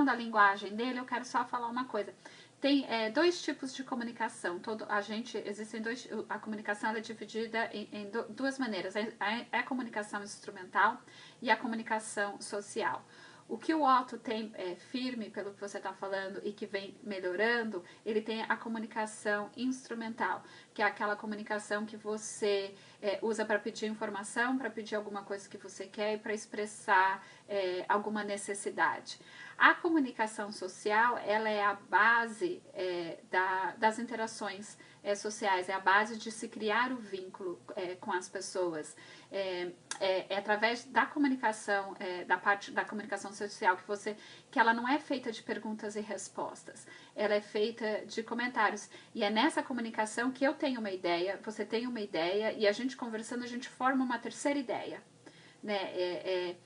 da linguagem dele, eu quero só falar uma coisa. Tem dois tipos de comunicação. A comunicação ela é dividida em duas maneiras. A comunicação instrumental e a comunicação social. O que o Otto tem firme, pelo que você está falando, e que vem melhorando, ele tem a comunicação instrumental, que é aquela comunicação que você usa para pedir informação, para pedir alguma coisa que você quer e para expressar alguma necessidade. A comunicação social, ela é a base das interações sociais, é a base de se criar o vínculo com as pessoas. É através da comunicação, da parte da comunicação social que ela não é feita de perguntas e respostas, ela é feita de comentários. E é nessa comunicação que eu tenho uma ideia, você tem uma ideia, e a gente conversando, a gente forma uma terceira ideia, né?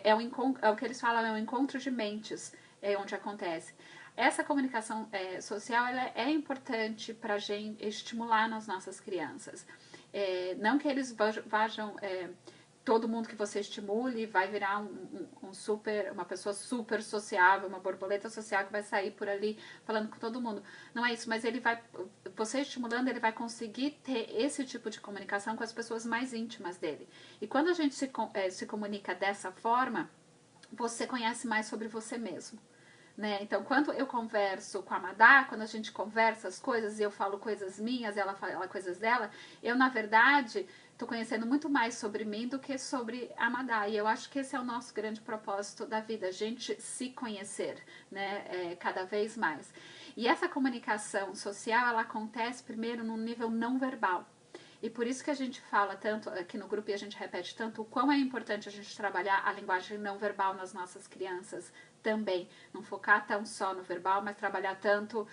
É o que eles falam, é um encontro de mentes, onde acontece. Essa comunicação social ela é importante para a gente estimular nas nossas crianças. Não que eles vajam todo mundo que você estimule vai virar uma pessoa super sociável, uma borboleta social que vai sair por ali falando com todo mundo. Não é isso, mas você estimulando, ele vai conseguir ter esse tipo de comunicação com as pessoas mais íntimas dele. E quando a gente se comunica dessa forma, você conhece mais sobre você mesmo. Né? Então, quando eu converso com a Madá, quando a gente conversa as coisas e eu falo coisas minhas, ela fala coisas dela, eu, na verdade, estou conhecendo muito mais sobre mim do que sobre a Madá. E eu acho que esse é o nosso grande propósito da vida, a gente se conhecer, né? Cada vez mais. E essa comunicação social, ela acontece primeiro num nível não verbal. E por isso que a gente fala tanto, aqui no grupo, e a gente repete tanto, o quão é importante a gente trabalhar a linguagem não verbal nas nossas crianças também. Não focar tão só no verbal, mas trabalhar tanto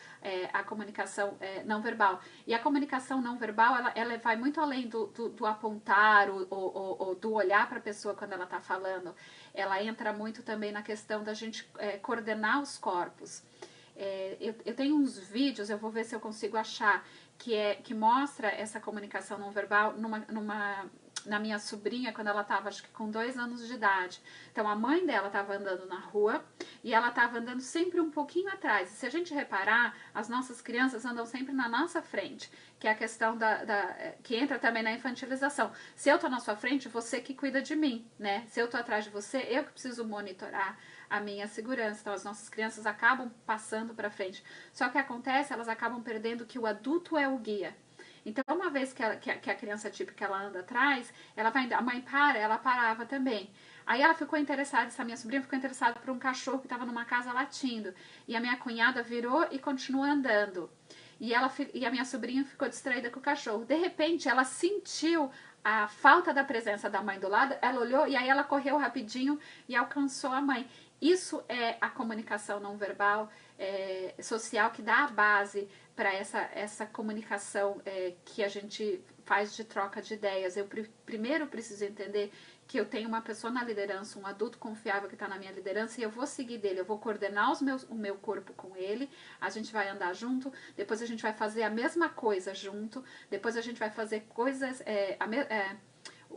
a comunicação não verbal. E a comunicação não verbal, ela vai muito além do apontar ou do olhar para a pessoa quando ela está falando. Ela entra muito também na questão da gente coordenar os corpos. Eu tenho uns vídeos, eu vou ver se eu consigo achar, que mostra essa comunicação não verbal na minha sobrinha, quando ela estava, acho que com 2 anos de idade. Então, a mãe dela estava andando na rua e ela estava andando sempre um pouquinho atrás. E se a gente reparar, as nossas crianças andam sempre na nossa frente, que é a questão que entra também na infantilização. Se eu estou na sua frente, você que cuida de mim, né? Se eu estou atrás de você, eu que preciso monitorar a minha segurança. Então, as nossas crianças acabam passando para frente. Só que acontece, elas acabam perdendo que o adulto é o guia. Então, uma vez que a criança típica ela anda atrás, a mãe ela parava também. Aí ela ficou interessada, essa minha sobrinha ficou interessada por um cachorro que estava numa casa latindo. E a minha cunhada virou e continuou andando. E a minha sobrinha ficou distraída com o cachorro. De repente, ela sentiu a falta da presença da mãe do lado, ela olhou e aí ela correu rapidinho e alcançou a mãe. Isso é a comunicação não verbal social que dá a base para essa comunicação que a gente faz de troca de ideias. Eu primeiro preciso entender que eu tenho uma pessoa na liderança, um adulto confiável que está na minha liderança e eu vou seguir dele, eu vou coordenar o meu corpo com ele, a gente vai andar junto, depois a gente vai fazer a mesma coisa junto, depois a gente vai fazer coisas...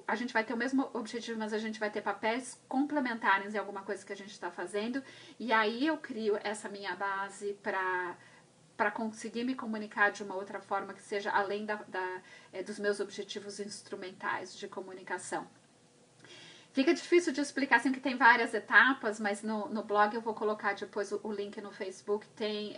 a gente vai ter o mesmo objetivo, mas a gente vai ter papéis complementares em alguma coisa que a gente está fazendo. E aí eu crio essa minha base para conseguir me comunicar de uma outra forma que seja além dos meus objetivos instrumentais de comunicação. Fica difícil de explicar, assim, que tem várias etapas, mas no blog eu vou colocar depois o link no Facebook, tem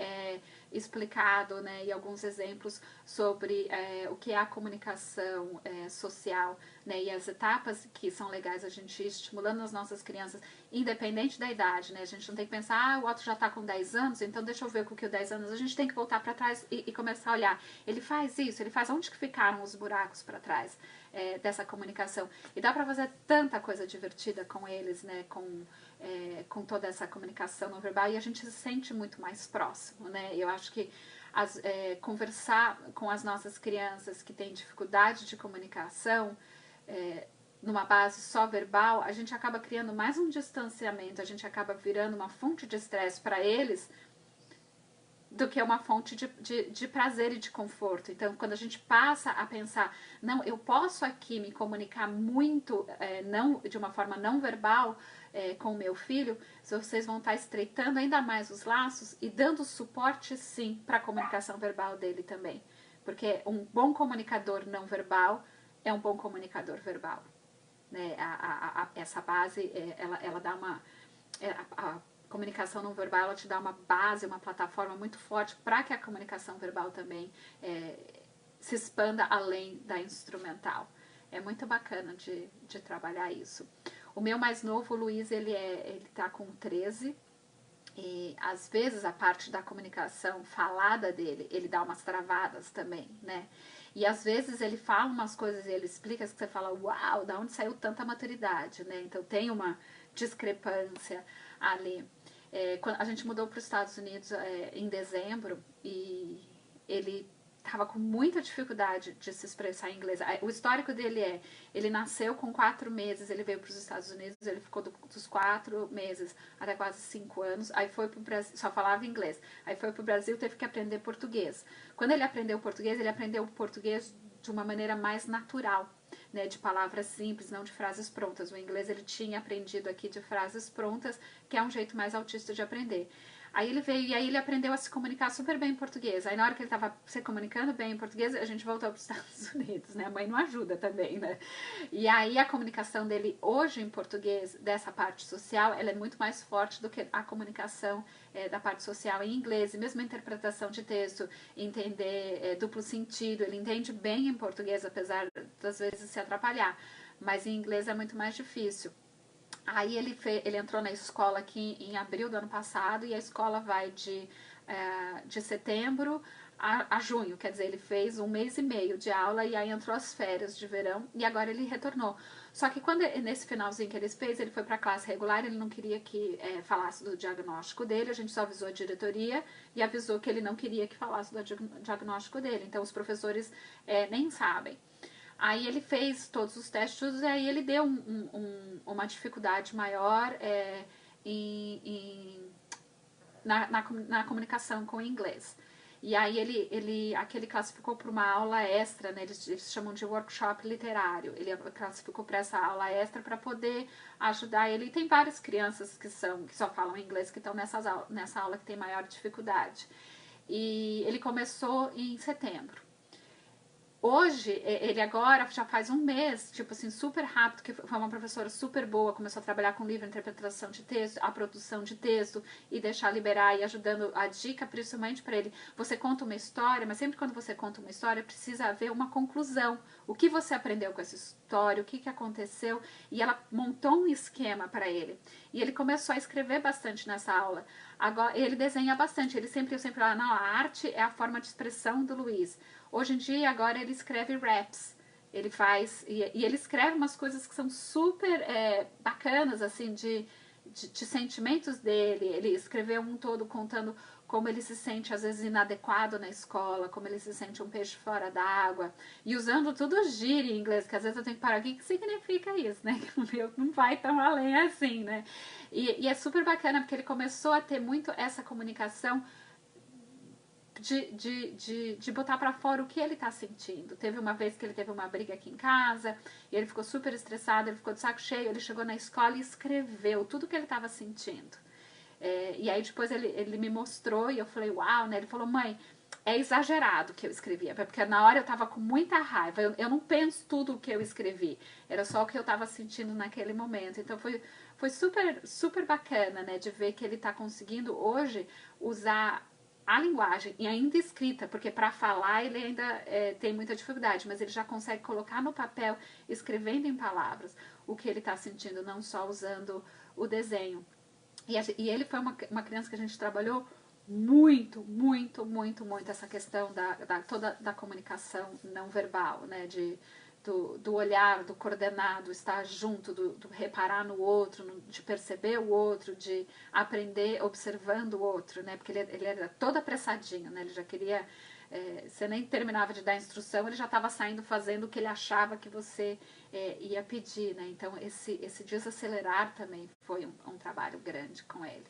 explicado, né, e alguns exemplos sobre o que é a comunicação social, né, e as etapas que são legais a gente ir estimulando as nossas crianças, independente da idade, né, a gente não tem que pensar, o Otto já está com 10 anos, então deixa eu ver com que o 10 anos, a gente tem que voltar para trás e começar a olhar, ele faz isso, ele faz, onde que ficaram os buracos para trás dessa comunicação, e dá para fazer tanta coisa divertida com eles, né, com toda essa comunicação não verbal, e a gente se sente muito mais próximo, né, eu acho que conversar com as nossas crianças que têm dificuldade de comunicação, numa base só verbal, a gente acaba criando mais um distanciamento, a gente acaba virando uma fonte de estresse para eles, do que uma fonte de prazer e de conforto. Então, quando a gente passa a pensar, não, eu posso aqui me comunicar muito, não, de uma forma não verbal, com o meu filho, vocês vão estar estreitando ainda mais os laços e dando suporte, sim, para a comunicação verbal dele também. Porque um bom comunicador não verbal é um bom comunicador verbal. Né? Essa base, ela dá uma... a comunicação não verbal, ela te dá uma base, uma plataforma muito forte para que a comunicação verbal também se expanda além da instrumental. É muito bacana de trabalhar isso. O meu mais novo, o Luiz, ele tá com 13, e às vezes a parte da comunicação falada dele, ele dá umas travadas também, né? E às vezes ele fala umas coisas e ele explica que você fala, uau, da onde saiu tanta maturidade, né? Então tem uma discrepância ali. Quando a gente mudou para os Estados Unidos em dezembro e ele estava com muita dificuldade de se expressar em inglês. O histórico dele ele nasceu com 4 meses, ele veio para os Estados Unidos, ele ficou dos 4 meses até quase 5 anos, aí foi para o Brasil, só falava inglês, aí foi para o Brasil, teve que aprender português. Quando ele aprendeu português de uma maneira mais natural, né, de palavras simples, não de frases prontas. O inglês ele tinha aprendido aqui de frases prontas, que é um jeito mais autista de aprender. Aí ele veio e aí ele aprendeu a se comunicar super bem em português. Aí na hora que ele estava se comunicando bem em português, a gente voltou para os Estados Unidos, né? A mãe não ajuda também, né? E aí a comunicação dele hoje em português, dessa parte social, ela é muito mais forte do que a comunicação da parte social em inglês. E mesmo a interpretação de texto, entender duplo sentido, ele entende bem em português, apesar das vezes se atrapalhar. Mas em inglês é muito mais difícil. Aí ele entrou na escola aqui em abril do ano passado e a escola vai de setembro a junho, quer dizer, ele fez 1 mês e meio de aula e aí entrou as férias de verão e agora ele retornou. Só que nesse finalzinho que ele fez, ele foi para a classe regular, ele não queria que falasse do diagnóstico dele, a gente só avisou a diretoria e avisou que ele não queria que falasse do diagnóstico dele, então os professores nem sabem. Aí ele fez todos os testes e aí ele deu uma dificuldade maior na comunicação com o inglês. E aí aqui ele classificou para uma aula extra, né? Eles chamam de workshop literário. Ele classificou para essa aula extra para poder ajudar ele. E tem várias crianças que só falam inglês que estão nessa aula que tem maior dificuldade. E ele começou em setembro. Hoje, ele agora já faz 1 mês, tipo assim, super rápido, que foi uma professora super boa, começou a trabalhar com livre interpretação de texto, a produção de texto, e deixar liberar, e ajudando a dica, principalmente para ele. Você conta uma história, mas sempre quando você conta uma história, precisa haver uma conclusão. O que você aprendeu com essa história, o que aconteceu, e ela montou um esquema para ele. E ele começou a escrever bastante nessa aula. Agora, ele desenha bastante, eu sempre falo, não, a arte é a forma de expressão do Luiz. Hoje em dia, agora ele escreve raps. Ele faz, e ele escreve umas coisas que são super bacanas, assim, de sentimentos dele. Ele escreveu um todo contando como ele se sente, às vezes, inadequado na escola, como ele se sente um peixe fora d'água. E usando tudo gíria em inglês, que às vezes eu tenho que parar, o que significa isso, né? Que o meu não vai tão além assim, né? E é super bacana, porque ele começou a ter muito essa comunicação de botar pra fora o que ele tá sentindo. Teve uma vez que ele teve uma briga aqui em casa, e ele ficou super estressado, ele ficou de saco cheio, ele chegou na escola e escreveu tudo que ele tava sentindo. E aí depois ele me mostrou e eu falei, uau, né? Ele falou, mãe, é exagerado o que eu escrevia, porque na hora eu tava com muita raiva, eu não penso tudo o que eu escrevi, era só o que eu tava sentindo naquele momento. Então foi super, super bacana, né, de ver que ele tá conseguindo hoje usar a linguagem, e ainda escrita, porque para falar ele ainda tem muita dificuldade, mas ele já consegue colocar no papel, escrevendo em palavras, o que ele está sentindo, não só usando o desenho. E ele foi uma criança que a gente trabalhou muito, muito, muito, muito essa questão toda da comunicação não verbal, né, do olhar, do coordenar, do estar junto, do reparar no outro, de perceber o outro, de aprender observando o outro, né? Porque ele era todo apressadinho, né? Ele já queria... você nem terminava de dar instrução, ele já estava saindo fazendo o que ele achava que você ia pedir, né? Então, esse desacelerar também foi um trabalho grande com ele.